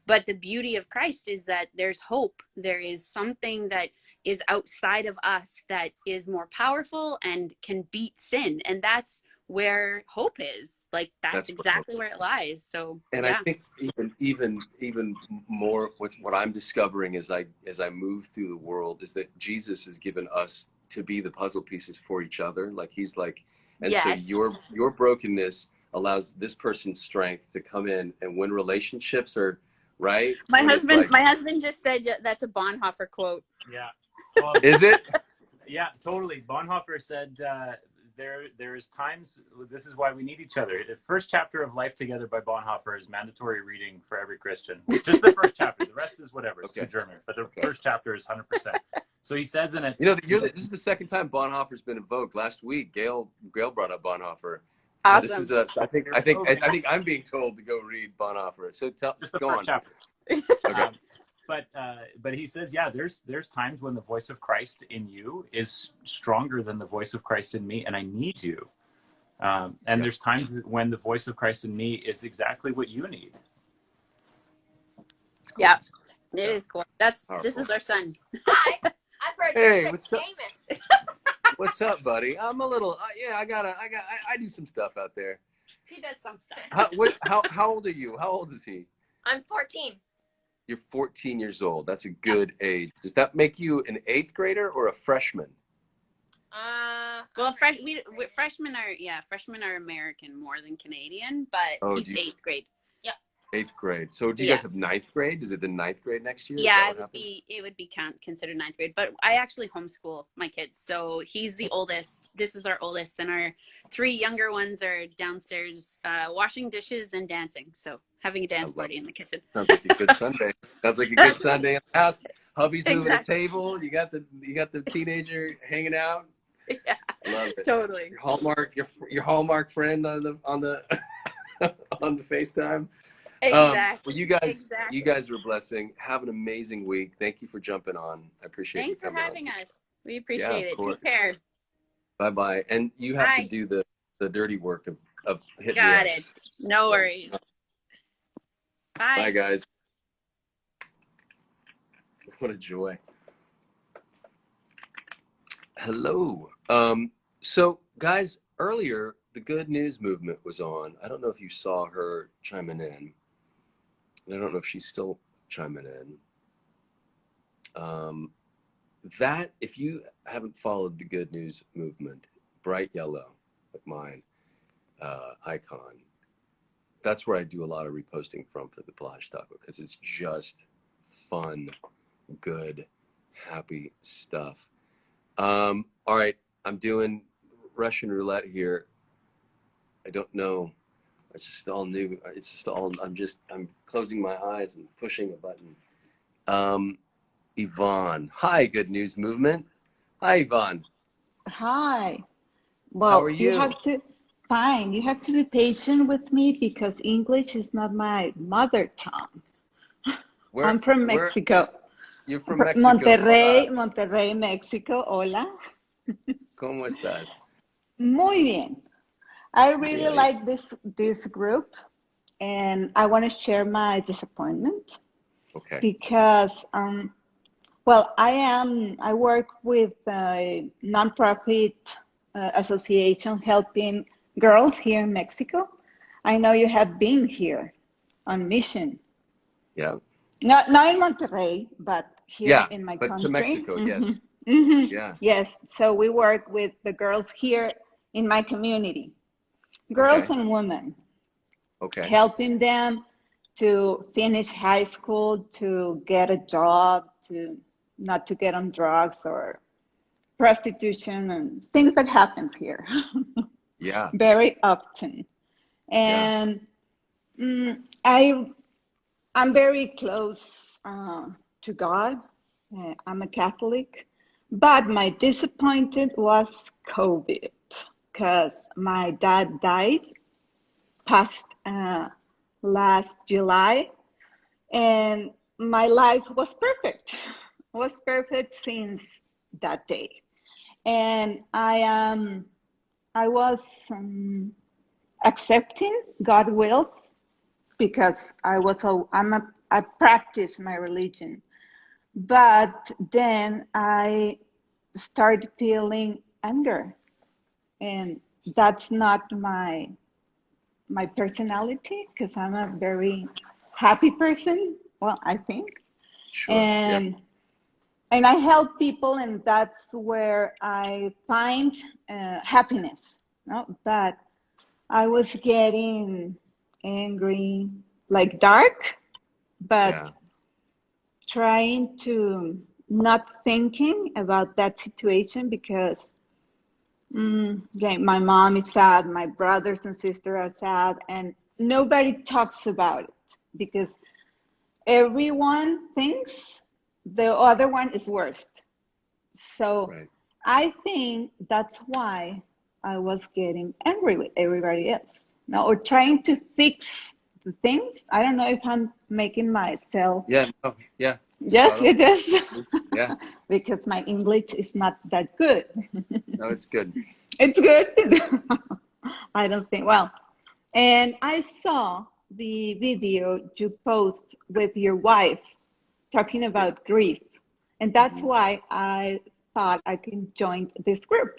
But the beauty of Christ is that there's hope. There is something that is outside of us that is more powerful and can beat sin. And that's where hope is. Like, that's exactly where it lies. So, and I think even more, what I'm discovering as I move through the world is that Jesus has given us to be the puzzle pieces for each other. Like, he's like, and so your brokenness allows this person's strength to come in, and when relationships are right. My husband just said that's a Bonhoeffer quote. Yeah. Well, Is it? yeah, totally. Bonhoeffer said there's times. This is why we need each other. The first chapter of Life Together by Bonhoeffer is mandatory reading for every Christian. Just the first chapter. The rest is whatever. It's too German. But the first chapter is 100%. So he says in it. You know, this is the second time Bonhoeffer's been invoked. Last week, Gail brought up Bonhoeffer. Awesome. This is I think I'm being told to go read Bonhoeffer. So Just the go first on. chapter. Okay. But he says, yeah, there's times when the voice of Christ in you is stronger than the voice of Christ in me, and I need you. There's times when the voice of Christ in me is exactly what you need. Cool. Yeah, it is cool. This Powerful. is our son. Hi, I've heard Hey, you're what's up? famous. What's up, buddy? I'm a little. I do some stuff out there. He does some stuff. How old are you? How old is he? I'm 14. You're 14 years old. That's a good age. Does that make you an 8th grader or a freshman? Well, freshmen are American more than Canadian, but he's 8th grade. 8th grade. So do you guys have 9th grade? Is it the 9th grade next year? Yeah, it would be considered 9th grade. But I actually homeschool my kids, so he's the oldest. This is our oldest, and our 3 younger ones are downstairs washing dishes and dancing. So having a dance party in the kitchen. Sounds like a good Sunday. Sounds like a good Sunday in the house. Hubby's moving a table. You got the teenager hanging out. Yeah, love it. Totally. Your Hallmark friend on the on the FaceTime. Exactly. Well, you guys are a blessing. Have an amazing week. Thank you for jumping on. I appreciate Thanks you for coming having on. us. We appreciate it. Take care. Bye. And you have Bye. to do the dirty work of hitting Got the it. X. No worries. Bye. Bye, guys. What a joy. Hello. So, guys, earlier, the Good News Movement was on. I don't know if you saw her chiming in. I don't know if she's still chiming in. That, if you haven't followed the Good News Movement, bright yellow, like mine, icon, that's where I do a lot of reposting from for the Polaha Chautauqua, because it's just fun, good, happy stuff. All right, I'm doing Russian roulette here. I don't know. It's just all new. It's just all, I'm closing my eyes and pushing a button. Yvonne. Hi, Good News Movement. Hi, Yvonne. Hi. Well, How are you? Fine. You have to be patient with me because English is not my mother tongue. I'm from Mexico. You're from Mexico. Monterrey, Mexico. Hola. ¿Cómo estás? Muy bien. I really like this group, and I want to share my disappointment. Okay. Because I work with a nonprofit association helping girls here in Mexico. I know you have been here on mission. Yeah. Not in Monterrey, but here in my country. To Mexico, yes. Mm-hmm. Yeah. Yes. So we work with the girls here in my community, girls and women. Okay. Helping them to finish high school, to get a job, to not to get on drugs or prostitution and things that happens here. Yeah. Very often. And I'm very close to God. I'm a Catholic, but my disappointment was COVID because my dad died past last July, and my life was perfect. Was perfect since that day, and I was accepting God wills because I practice my religion, but then I started feeling anger, and that's not my personality because I'm a very happy person. Well, I think. Sure. And I help people, and that's where I find happiness. No? But I was getting angry, like dark, but trying to not thinking about that situation because okay, my mom is sad, my brothers and sisters are sad, and nobody talks about it because everyone thinks the other one is worse. So Right. I think that's why I was getting angry with everybody else. Now, or trying to fix the things. I don't know if I'm making myself. Yeah. No, yeah. Yes, Spot on. it is. Yeah. Because my English is not that good. No, it's good. It's good to do. I don't think. Well, and I saw the video you post with your wife talking about grief. And that's Mhm. why I thought I can join this group.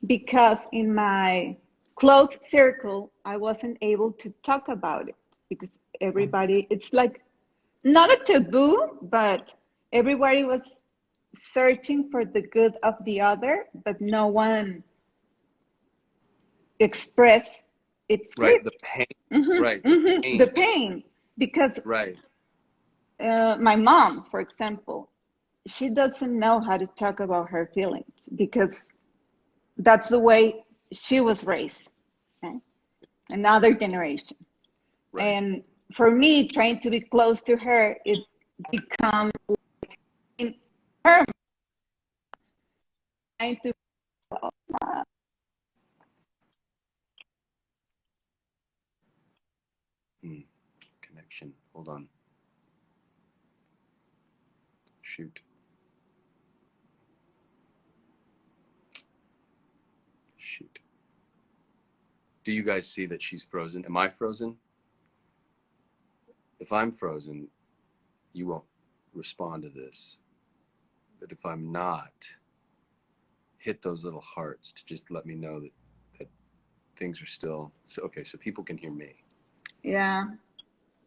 Because in my close circle, I wasn't able to talk about it because everybody, it's like not a taboo, but everybody was searching for the good of the other, but no one expressed its grief. Right. The pain. Right. The The pain. pain. Because Right. my mom, for example, she doesn't know how to talk about her feelings because that's the way she was raised. Okay? Another generation. Right. And for me, trying to be close to her, it becomes like in her trying to Connection. Hold on. Shoot. Shoot. Do you guys see that she's frozen? Am I frozen? If I'm frozen, you won't respond to this. But if I'm not, hit those little hearts to just let me know that things are still so okay, so people can hear me. yeah.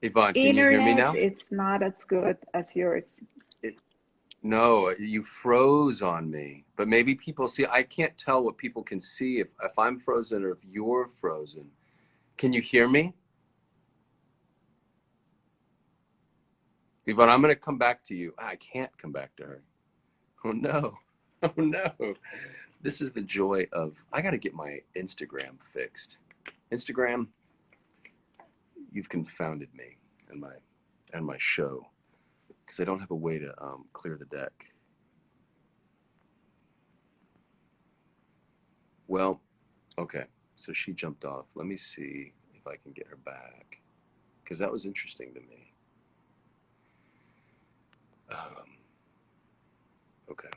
Yvonne, can you hear me Internet, now? it's not as good as yours. No, you froze on me. But maybe people see, I can't tell what people can see if I'm frozen or if you're frozen. Can you hear me? Yvonne, I'm going to come back to you. I can't come back to her. Oh no. Oh no. This is the joy of, I got to get my Instagram fixed. Instagram, you've confounded me and my show because I don't have a way to clear the deck. Well, okay, so she jumped off. Let me see if I can get her back because that was interesting to me. Okay.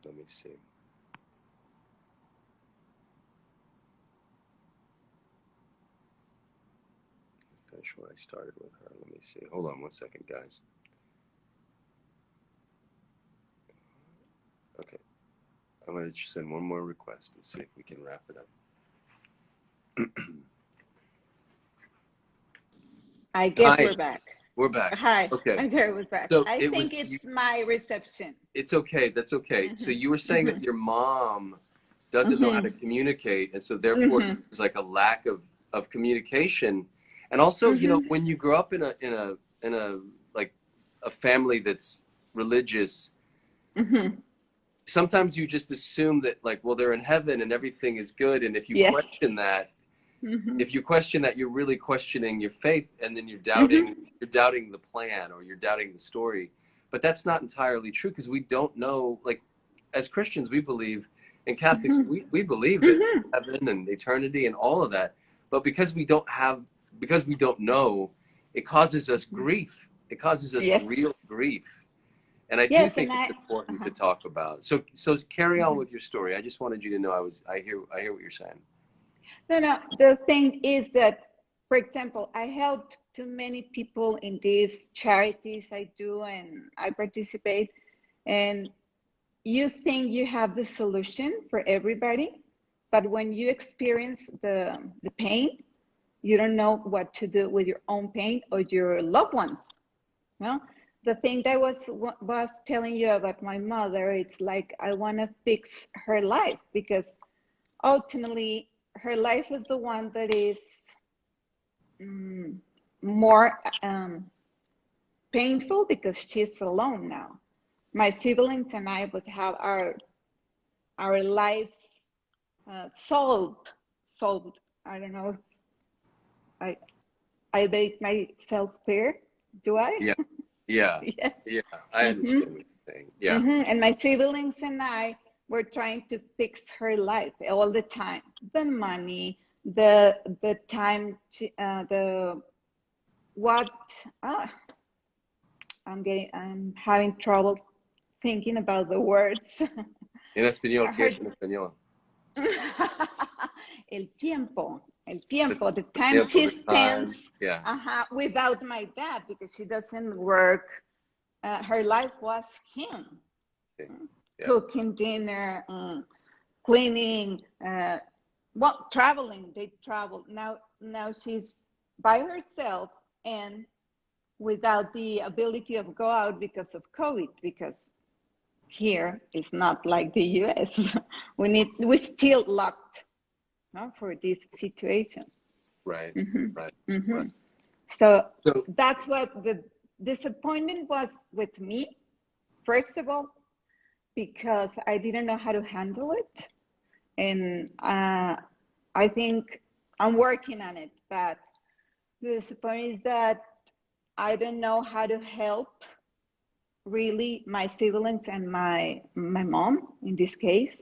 Let me see. Finish what I started with her. Let me see. Hold on one second, guys. Okay. I'm going to just send one more request and see if we can wrap it up. I guess Hi. we're back. We're back. Hi. Okay. I guess we're back. So I it think was. it's my reception. It's okay. That's okay. So you were saying that your mom doesn't know how to communicate, and so therefore there's like a lack of communication. And also, you know, when you grow up in a like a family that's religious, sometimes you just assume that like, well, they're in heaven and everything is good, and if you Yes. question that, if you question that, you're really questioning your faith, and then you're doubting the plan or you're doubting the story. But that's not entirely true because we don't know. Like, as Christians, we believe, and Catholics, we believe in heaven and eternity and all of that. But because we don't know, it causes us grief. It causes us real grief. And I do think it's important to talk about. So carry on with your story. I just wanted you to know I hear what you're saying. No. The thing is that, for example, I help too many people in these charities I do and I participate. And you think you have the solution for everybody, but when you experience the pain, you don't know what to do with your own pain or your loved ones. Well, the thing that was telling you about my mother, it's like I want to fix her life because ultimately her life is the one that is more painful because she's alone now. My siblings and I would have our lives solved. I don't know. I make myself clear. Do I? Yeah. Yeah. Yes. Yeah. I understand what you're saying. Yeah. And my siblings and I were trying to fix her life all the time. The money, the time, the what? I'm having trouble thinking about the words. En español, ¿qué Her, es en español? el tiempo, the The time she the time. spends Yeah. without my dad because she doesn't work. Her life was him. Okay. Yeah. Cooking dinner, cleaning, traveling. They travel. Now she's by herself and without the ability of go out because of COVID, because here is not like the US. we still locked for this situation. Right. Right. Right. So So that's what the disappointment was with me, first of all, because I didn't know how to handle it. And I think I'm working on it, but the disappointment is that I don't know how to help really my siblings and my mom in this case.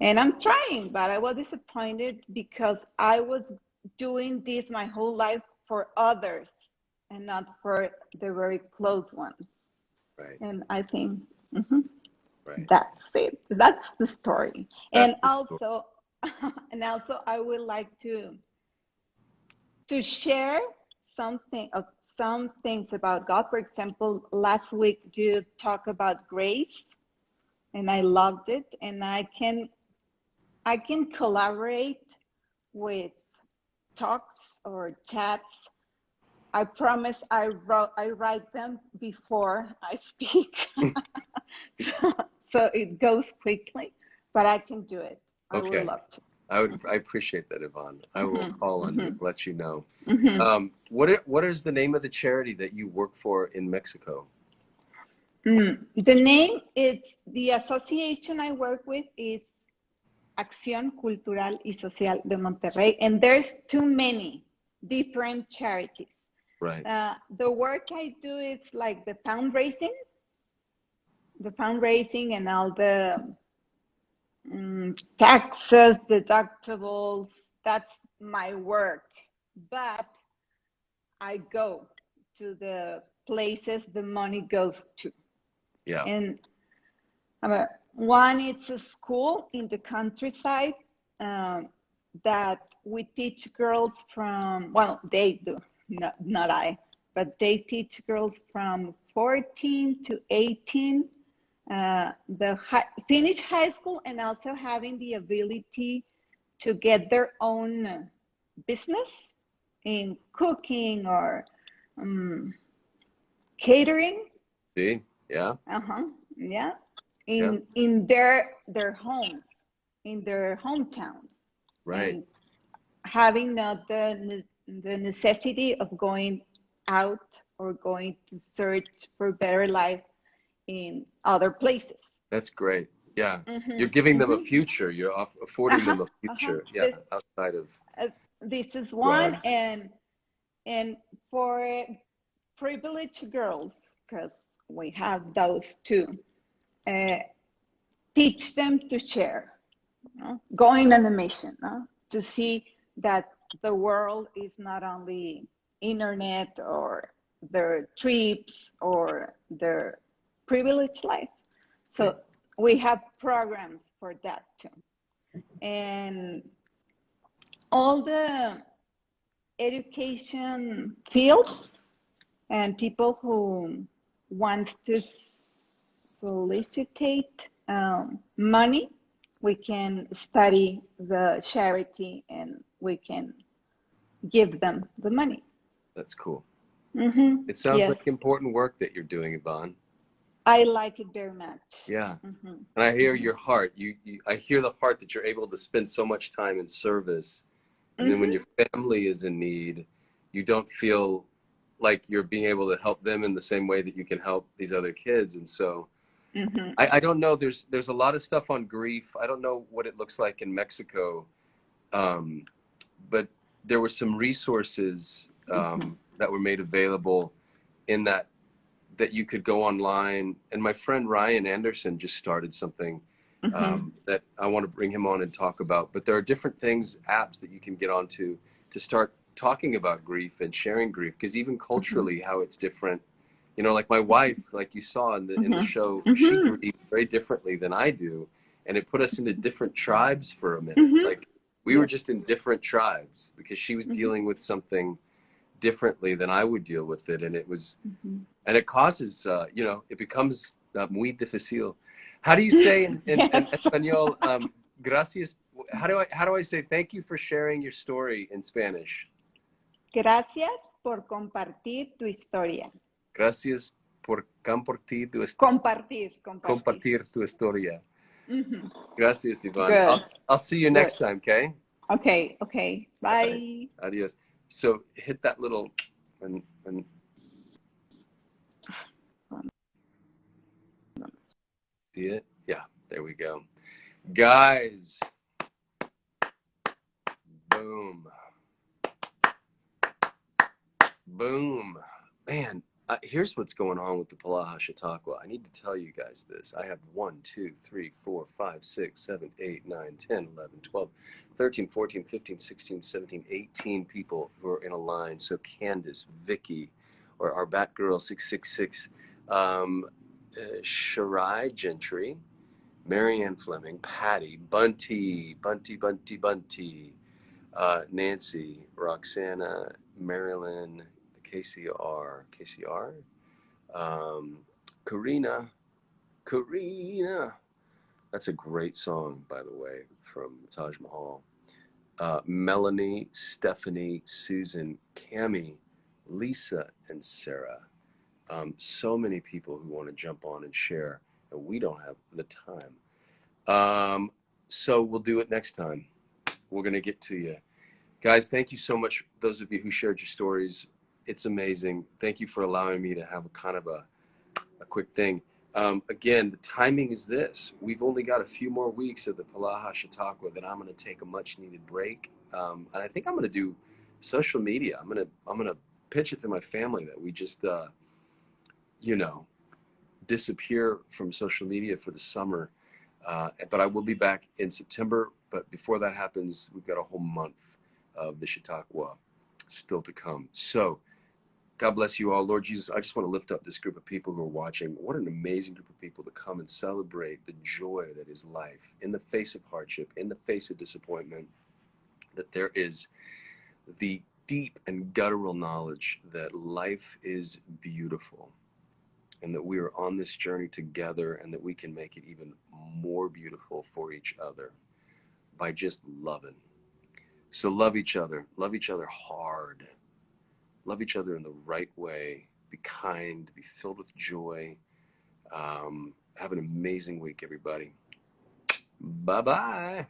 And I'm trying, but I was disappointed because I was doing this my whole life for others and not for the very close ones. right. And I think Right. that's it. That's the story. That's And the story. also, I would like to share some things about God. For example, last week you talked about grace, and I loved it. And I can collaborate with talks or chats. I promise I write them before I speak, so it goes quickly. But I can do it. I would Okay. love to. I appreciate that, Yvonne. I will call on you, let you know. What is the name of the charity that you work for in Mexico? The name is the association I work with is Acción Cultural y Social de Monterrey, and there's too many different charities. Right. The work I do is like the fundraising and all the taxes, deductibles. That's my work. But I go to the places the money goes to. Yeah. And one, it's a school in the countryside that we teach girls from, well, they do, not I, but they teach girls from 14 to 18, finish high school and also having the ability to get their own business in cooking or catering. See? Yeah. Yeah. In their homes, in their hometowns. Right. And having not the necessity of going out or going to search for better life in other places. That's great. Yeah. You're giving them a future. You're affording them a future. Yeah. Outside of. This is one, and for privileged girls, because we have those too. Teach them to share, going on a mission, to see that the world is not only internet or their trips or their privileged life. So we have programs for that too. And all the education field and people who wants to solicitate money, we can study the charity and we can give them the money. That's cool. It sounds like important work that you're doing, Yvonne. I like it very much. Yeah. And I hear your heart. I hear the heart that you're able to spend so much time in service. And then when your family is in need, you don't feel like you're being able to help them in the same way that you can help these other kids. And so I don't know, there's a lot of stuff on grief. I don't know what it looks like in Mexico, but there were some resources that were made available in that you could go online. And my friend Ryan Anderson just started something that I want to bring him on and talk about. But there are different things, apps that you can get onto to start talking about grief and sharing grief, because even culturally, how it's different. You know, like my wife, like you saw in the show, she grieved very differently than I do, and it put us into different tribes for a minute. Like we were just in different tribes because she was dealing with something differently than I would deal with it, and it was, and it causes, you know, it becomes muy difícil. How do you say in Espanol, gracias? How do I say thank you for sharing your story in Spanish? Gracias por compartir tu historia. Gracias por compartir tu historia. Gracias, Ivan. I'll see you next time, okay? Okay. Bye. Right. Adios. So hit that little and see it? Yeah, there we go. Guys. Boom. Boom. Man, here's what's going on with the Polaha Chautauqua. I need to tell you guys this. I have 1, 2, 3, 4, 5, 6, 7, 8, 9, 10, 11, 12, 13, 14, 15, 16, 17, 18 people who are in a line. So Candace, Vicky, or our Batgirl 666, Shirai Gentry, Marianne Fleming, Patty, Bunty, Nancy, Roxana, Marilyn, KCR, Karina. That's a great song, by the way, from Taj Mahal. Melanie, Stephanie, Susan, Cami, Lisa, and Sarah. So many people who want to jump on and share, and we don't have the time. So we'll do it next time. We're going to get to you. Guys, thank you so much, those of you who shared your stories. It's amazing. Thank you for allowing me to have a kind of a quick thing. Again, the timing is this. We've only got a few more weeks of the Polaha Chautauqua, then I'm going to take a much needed break. And I think I'm going to do social media. I'm going to pitch it to my family that we just, you know, disappear from social media for the summer. But I will be back in September. But before that happens, we've got a whole month of the Chautauqua still to come. So God bless you all. Lord Jesus, I just want to lift up this group of people who are watching. What an amazing group of people to come and celebrate the joy that is life in the face of hardship, in the face of disappointment, that there is the deep and guttural knowledge that life is beautiful and that we are on this journey together and that we can make it even more beautiful for each other by just loving. So love each other hard. Love each other in the right way. Be kind, be filled with joy. Have an amazing week, everybody. Bye-bye.